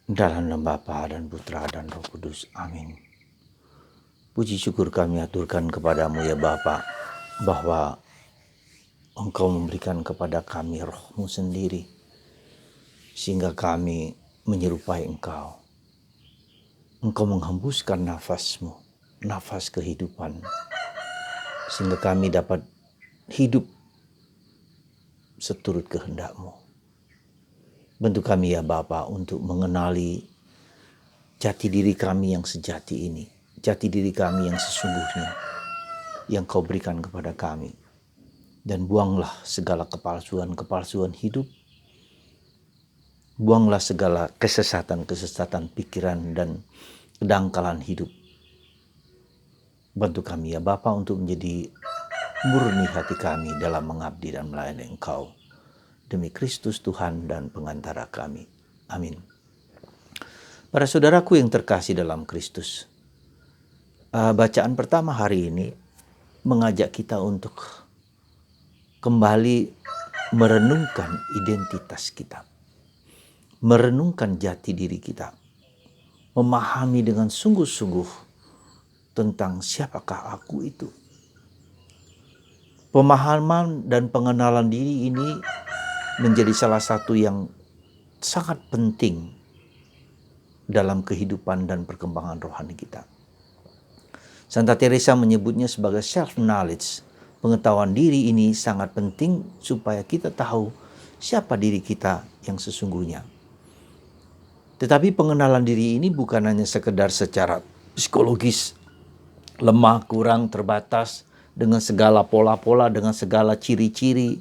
Dalam nama Bapa dan Putra dan Roh Kudus. Amin. Puji syukur kami aturkan kepadamu ya Bapa, bahwa Engkau memberikan kepada kami Roh-Mu sendiri, sehingga kami menyerupai Engkau. Engkau menghembuskan nafas-Mu, nafas kehidupan, sehingga kami dapat hidup seturut kehendak-Mu. Bantu kami ya Bapa untuk mengenali jati diri kami yang sejati ini, jati diri kami yang sesungguhnya, yang Kau berikan kepada kami. Dan buanglah segala kepalsuan hidup, buanglah segala kesesatan pikiran dan kedangkalan hidup. Bantu kami ya Bapa untuk menjadi murni hati kami dalam mengabdi dan melayani Engkau. Demi Kristus Tuhan dan pengantara kami. Amin. Para saudaraku yang terkasih dalam Kristus, bacaan pertama hari ini mengajak kita untuk kembali merenungkan identitas kita, merenungkan jati diri kita, memahami dengan sungguh-sungguh tentang siapakah aku itu. Pemahaman dan pengenalan diri ini menjadi salah satu yang sangat penting dalam kehidupan dan perkembangan rohani kita. Santa Teresa menyebutnya sebagai self-knowledge. Pengetahuan diri ini sangat penting supaya kita tahu siapa diri kita yang sesungguhnya. Tetapi pengenalan diri ini bukan hanya sekedar secara psikologis, lemah, kurang, terbatas, dengan segala pola-pola, dengan segala ciri-ciri.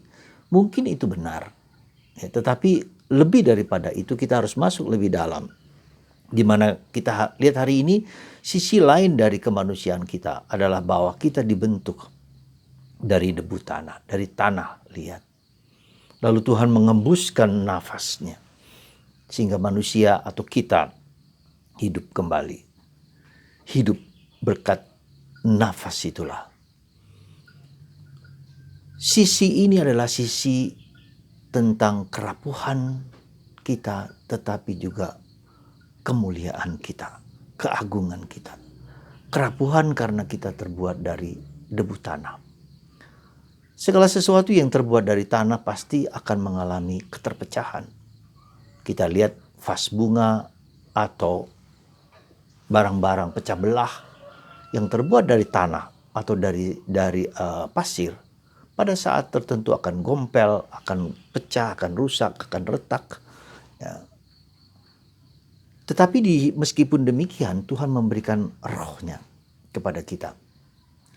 Mungkin itu benar. Tetapi lebih daripada itu kita harus masuk lebih dalam. Di mana kita lihat hari ini, sisi lain dari kemanusiaan kita adalah bahwa kita dibentuk dari debu tanah, dari tanah liat. Lalu Tuhan mengembuskan nafasnya, sehingga manusia atau kita hidup kembali. Hidup berkat nafas itulah. Sisi ini adalah sisi tentang kerapuhan kita, tetapi juga kemuliaan kita, keagungan kita. Kerapuhan karena kita terbuat dari debu tanah. Segala sesuatu yang terbuat dari tanah pasti akan mengalami keterpecahan. Kita lihat vas bunga atau barang-barang pecah belah yang terbuat dari tanah atau dari pasir, pada saat tertentu akan gompel, akan pecah, akan rusak, akan retak. Ya. Tetapi meskipun demikian, Tuhan memberikan rohnya kepada kita.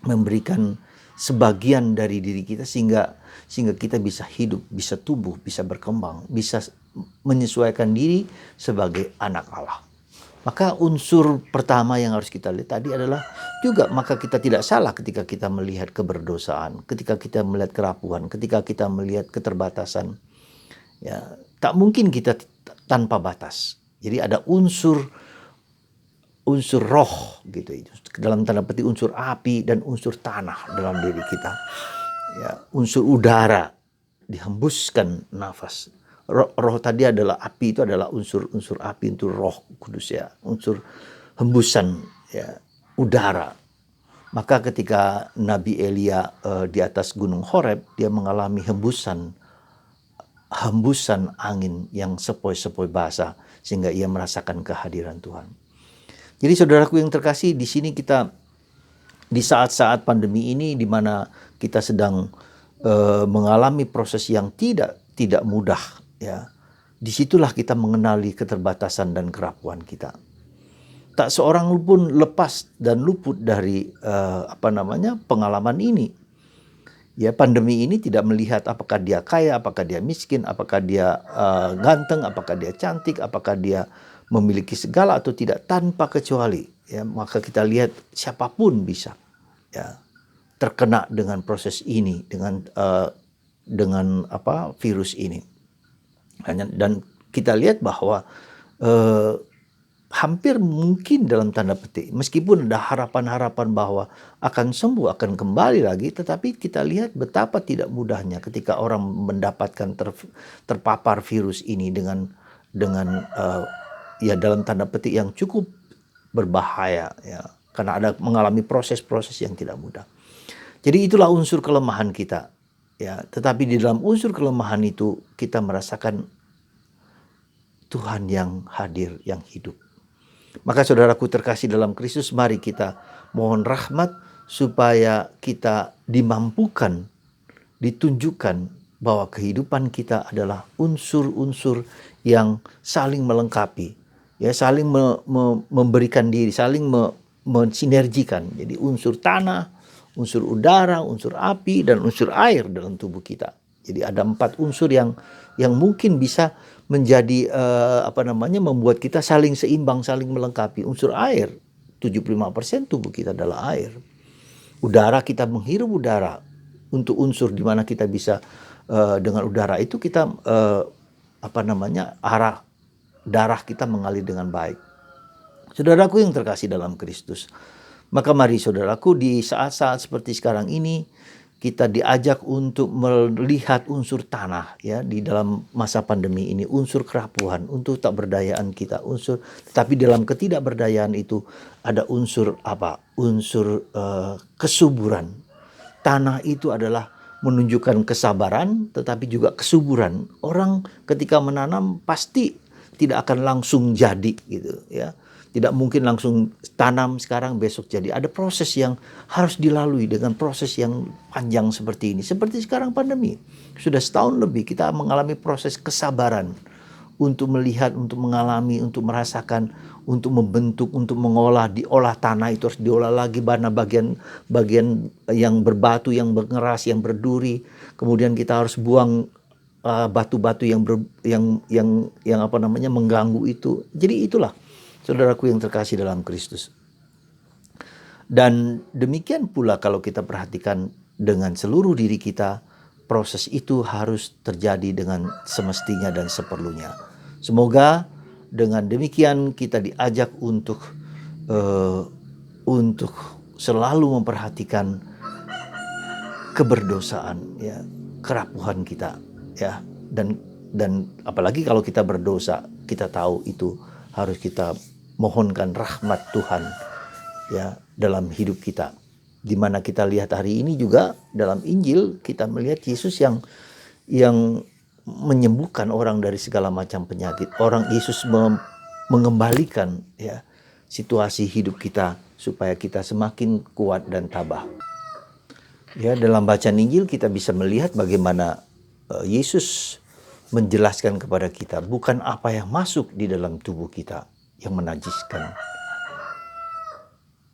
Memberikan sebagian dari diri kita sehingga kita bisa hidup, bisa tumbuh, bisa berkembang, bisa menyesuaikan diri sebagai anak Allah. Maka unsur pertama yang harus kita lihat tadi adalah juga maka kita tidak salah ketika kita melihat keberdosaan, ketika kita melihat kerapuhan, ketika kita melihat keterbatasan. Ya, tak mungkin kita tanpa batas. Jadi ada unsur roh gitu itu. Dalam tanda petik unsur api dan unsur tanah dalam diri kita. Ya, unsur udara dihembuskan nafas. Roh tadi adalah api, itu adalah unsur api, itu Roh Kudus ya, unsur hembusan ya, udara. Maka ketika Nabi Elia di atas gunung Horeb, dia mengalami hembusan angin yang sepoi-sepoi basah sehingga ia merasakan kehadiran Tuhan. Jadi saudaraku yang terkasih, di sini kita di saat-saat pandemi ini di mana kita sedang mengalami proses yang tidak mudah. Ya, disitulah kita mengenali keterbatasan dan kerapuan kita. Tak seorang pun lepas dan luput dari pengalaman ini. Ya, pandemi ini tidak melihat apakah dia kaya, apakah dia miskin, apakah dia ganteng, apakah dia cantik, apakah dia memiliki segala atau tidak, tanpa kecuali. Ya, maka kita lihat siapapun bisa ya terkena dengan proses ini, dengan virus ini. Dan kita lihat bahwa hampir mungkin dalam tanda petik, meskipun ada harapan-harapan bahwa akan sembuh, akan kembali lagi, tetapi kita lihat betapa tidak mudahnya ketika orang mendapatkan terpapar virus ini dengan ya dalam tanda petik yang cukup berbahaya ya, karena ada mengalami proses-proses yang tidak mudah. Jadi itulah unsur kelemahan kita ya, tetapi di dalam unsur kelemahan itu kita merasakan Tuhan yang hadir, yang hidup. Maka saudaraku terkasih dalam Kristus, mari kita mohon rahmat supaya kita dimampukan, ditunjukkan bahwa kehidupan kita adalah unsur-unsur yang saling melengkapi, ya, saling memberikan diri, saling mensinergikan. Jadi unsur tanah, unsur udara, unsur api, dan unsur air dalam tubuh kita. Jadi ada 4 unsur yang mungkin bisa menjadi membuat kita saling seimbang, saling melengkapi. Unsur air, 75% tubuh kita adalah air. Udara, kita menghirup udara. Untuk unsur di mana kita bisa dengan udara itu kita arah darah kita mengalir dengan baik. Saudaraku yang terkasih dalam Kristus, maka mari saudaraku, di saat-saat seperti sekarang ini kita diajak untuk melihat unsur tanah ya di dalam masa pandemi ini, unsur kerapuhan, unsur tak berdayaan kita, tetapi dalam ketidakberdayaan itu ada unsur apa? Unsur kesuburan. Tanah itu adalah menunjukkan kesabaran tetapi juga kesuburan. Orang ketika menanam pasti tidak akan langsung jadi gitu ya. Tidak mungkin langsung tanam sekarang besok jadi. Ada proses yang harus dilalui dengan proses yang panjang seperti ini. Seperti sekarang pandemi. Sudah setahun lebih kita mengalami proses kesabaran untuk melihat, untuk mengalami, untuk merasakan, untuk membentuk, untuk diolah tanah itu harus diolah lagi, mana bagian yang berbatu, yang mengeras, yang berduri. Kemudian kita harus buang batu-batu yang mengganggu itu. Jadi itulah saudaraku yang terkasih dalam Kristus. Dan demikian pula kalau kita perhatikan dengan seluruh diri kita, proses itu harus terjadi dengan semestinya dan seperlunya. Semoga dengan demikian kita diajak untuk selalu memperhatikan keberdosaan ya, kerapuhan kita ya, dan apalagi kalau kita berdosa, kita tahu itu harus kita mohonkan rahmat Tuhan ya dalam hidup kita. Di mana kita lihat hari ini juga dalam Injil kita melihat Yesus yang menyembuhkan orang dari segala macam penyakit. Yesus mengembalikan ya situasi hidup kita supaya kita semakin kuat dan tabah. Ya, dalam bacaan Injil kita bisa melihat bagaimana Yesus menjelaskan kepada kita bukan apa yang masuk di dalam tubuh kita yang menajiskan,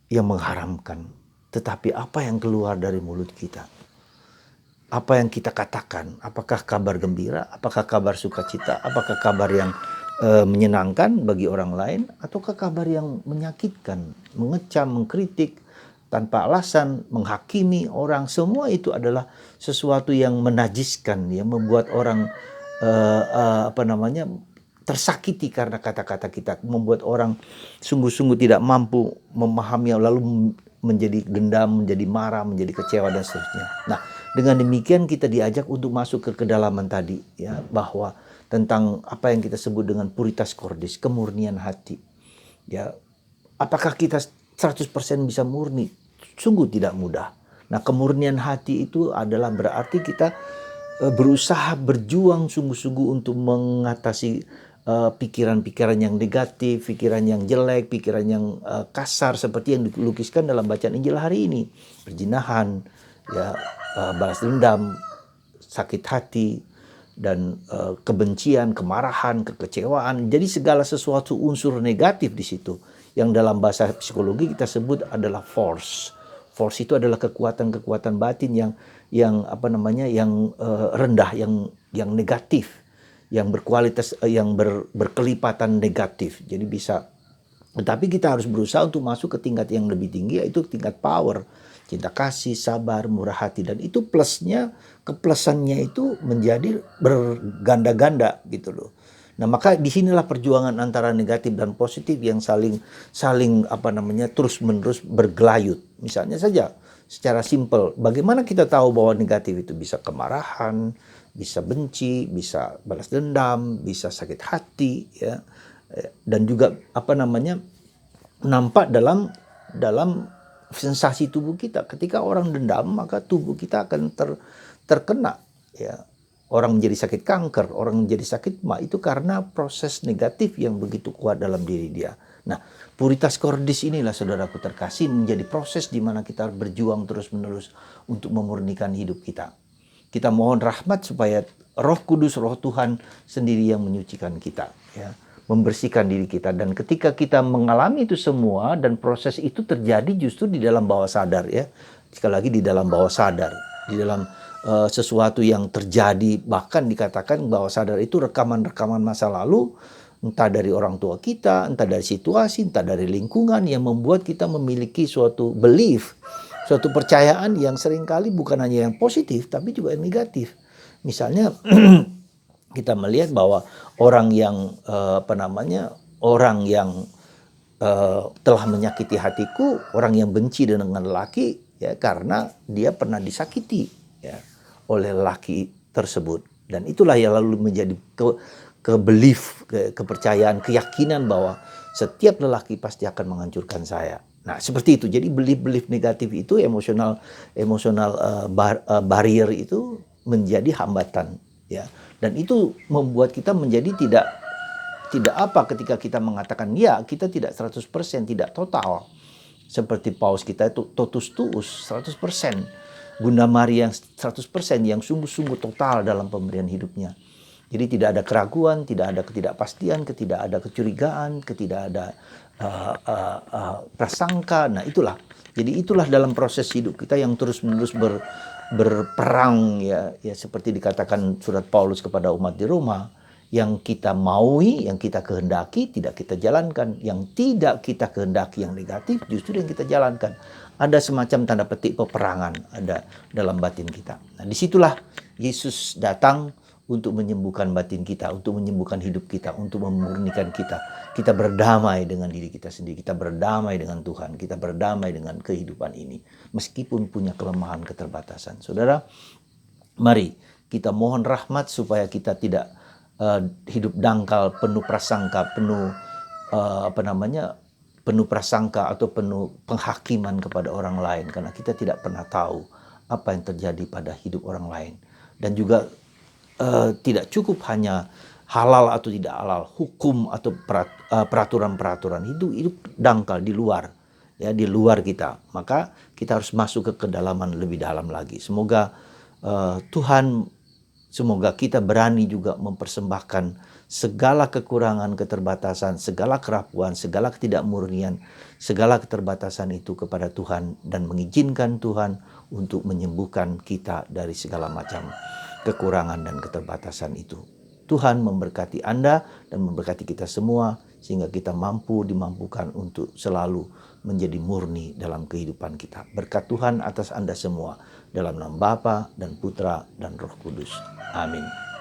yang mengharamkan, tetapi apa yang keluar dari mulut kita. Apa yang kita katakan, apakah kabar gembira, apakah kabar sukacita, apakah kabar yang menyenangkan bagi orang lain, ataukah kabar yang menyakitkan, mengecam, mengkritik, tanpa alasan, menghakimi orang. Semua itu adalah sesuatu yang menajiskan, yang membuat orang tersakiti karena kata-kata kita, membuat orang sungguh-sungguh tidak mampu memahami, lalu menjadi dendam, menjadi marah, menjadi kecewa dan seterusnya. Nah, dengan demikian kita diajak untuk masuk ke kedalaman tadi ya, bahwa tentang apa yang kita sebut dengan puritas cordis, kemurnian hati. Ya, apakah kita 100% bisa murni? Sungguh tidak mudah. Nah, kemurnian hati itu adalah berarti kita berusaha berjuang sungguh-sungguh untuk mengatasi pikiran-pikiran yang negatif, pikiran yang jelek, pikiran yang kasar seperti yang dilukiskan dalam bacaan Injil hari ini. Perzinahan, ya, balas dendam, sakit hati, dan kebencian, kemarahan, kekecewaan. Jadi segala sesuatu unsur negatif di situ yang dalam bahasa psikologi kita sebut adalah force. Force itu adalah kekuatan-kekuatan batin yang rendah, yang negatif, yang berkualitas, yang berkelipatan negatif. Jadi bisa, tetapi kita harus berusaha untuk masuk ke tingkat yang lebih tinggi, yaitu tingkat power, cinta kasih, sabar, murah hati, dan itu plusnya, keplusannya itu menjadi berganda-ganda gitu loh. Nah, maka disinilah perjuangan antara negatif dan positif yang saling terus-menerus bergelayut. Misalnya saja, secara simpel, bagaimana kita tahu bahwa negatif itu bisa kemarahan, bisa benci, bisa balas dendam, bisa sakit hati, ya, dan juga nampak dalam sensasi tubuh kita. Ketika orang dendam, maka tubuh kita akan terkena, ya. Orang menjadi sakit kanker, orang menjadi sakit mah, itu karena proses negatif yang begitu kuat dalam diri dia. Nah, puritas cordis inilah, saudaraku terkasih, menjadi proses di mana kita berjuang terus-menerus untuk memurnikan hidup kita. Kita mohon rahmat supaya Roh Kudus, Roh Tuhan sendiri yang menyucikan kita, ya, membersihkan diri kita. Dan ketika kita mengalami itu semua, dan proses itu terjadi justru di dalam bawah sadar, ya. Sekali lagi, di dalam bawah sadar, di dalam sesuatu yang terjadi, bahkan dikatakan bawah sadar itu rekaman-rekaman masa lalu, entah dari orang tua kita, entah dari situasi, entah dari lingkungan, yang membuat kita memiliki suatu belief, suatu percayaan yang seringkali bukan hanya yang positif, tapi juga yang negatif. Misalnya kita melihat bahwa orang yang orang yang telah menyakiti hatiku, orang yang benci dengan lelaki, ya, karena dia pernah disakiti, ya, oleh lelaki tersebut. Dan itulah yang lalu menjadi belief, kepercayaan, keyakinan bahwa setiap lelaki pasti akan menghancurkan saya. Nah, seperti itu. Jadi belief negatif itu, emosional barrier itu menjadi hambatan, ya. Dan itu membuat kita menjadi tidak apa ketika kita mengatakan ya, kita tidak 100%, tidak total. Seperti paus kita itu totus tuus, 100%. Bunda Maria yang 100%, yang sungguh-sungguh total dalam pemberian hidupnya. Jadi tidak ada keraguan, tidak ada ketidakpastian, tidak ada kecurigaan, tidak ada prasangka. Nah, itulah. Jadi itulah dalam proses hidup kita yang terus-menerus berperang, ya seperti dikatakan surat Paulus kepada umat di Roma, yang kita maui, yang kita kehendaki tidak kita jalankan, yang tidak kita kehendaki, yang negatif justru yang kita jalankan. Ada semacam tanda petik peperangan ada dalam batin kita. Nah, disitulah Yesus datang untuk menyembuhkan batin kita, untuk menyembuhkan hidup kita, untuk memurnikan kita. Kita berdamai dengan diri kita sendiri, kita berdamai dengan Tuhan, kita berdamai dengan kehidupan ini, meskipun punya kelemahan, keterbatasan. Saudara, mari kita mohon rahmat supaya kita tidak hidup dangkal, penuh prasangka, penuh prasangka atau penuh penghakiman kepada orang lain, karena kita tidak pernah tahu apa yang terjadi pada hidup orang lain. Dan juga tidak cukup hanya halal atau tidak halal, hukum atau peraturan-peraturan itu dangkal di luar, ya, di luar kita. Maka kita harus masuk ke kedalaman lebih dalam lagi. Semoga semoga kita berani juga mempersembahkan segala kekurangan, keterbatasan, segala kerapuan, segala ketidakmurnian, segala keterbatasan itu kepada Tuhan, dan mengizinkan Tuhan untuk menyembuhkan kita dari segala macam kekurangan dan keterbatasan itu. Tuhan memberkati Anda dan memberkati kita semua, sehingga kita dimampukan untuk selalu menjadi murni dalam kehidupan kita. Berkat Tuhan atas Anda semua, dalam nama Bapa dan Putra dan Roh Kudus. Amin.